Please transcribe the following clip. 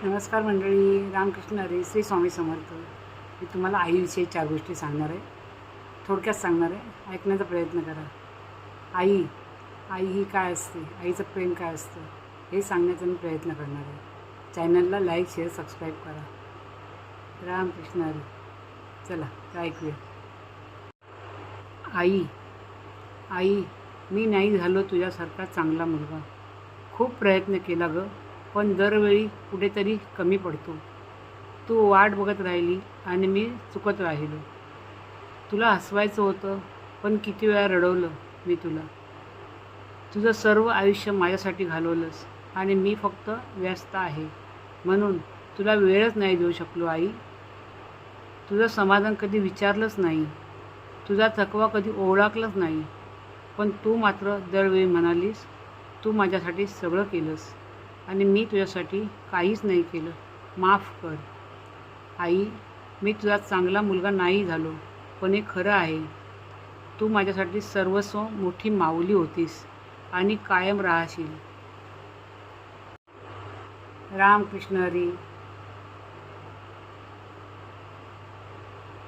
नमस्कार मंडळी, रामकृष्ण हरी, श्री स्वामी समर्थ. मी तुम्हाला आईविषयी 4 गोष्टी सांगणार आहे. थोडक्यात सांगणार आहे, ऐकण्याचा प्रयत्न करा. आई आई ही काय असते, आईचं प्रेम काय असतं हे सांगण्याचा मी प्रयत्न करणार आहे. चॅनलला लाईक, शेअर, सबस्क्राईब करा. रामकृष्ण हरी. चला तर ऐकूया. आई आई मी नाही झालो तुझ्यासारखा चांगला मुलगा. खूप प्रयत्न केला गं, पण दरवेळी कुठेतरी कमी पडतो. तू वाट बघत राहिली आणि मी चुकत राहिलो. तुला हसवायचं होतं, पण किती वेळा रडवलं मी तुला. तुझं सर्व आयुष्य माझ्यासाठी घालवलंस आणि मी फक्त व्यस्त आहे म्हणून तुला वेळच नाही देऊ शकलो. आई, तुझं समाधान कधी विचारलंच नाही, तुझा थकवा कधी ओळखलाच नाही. पण तू मात्र दरवेळी म्हणालीस, तू माझ्यासाठी सगळं केलंस आणि मी तुझ्यासाठी काहीच नाही केलं, माफ कर. आई, मी तुझा चांगला मुलगा नाही झालो, पण हे खरं आहे, तू माझ्यासाठी सर्वस्व मोठी माऊली होतीस आणि कायम राहशील. रामकृष्ण हरी.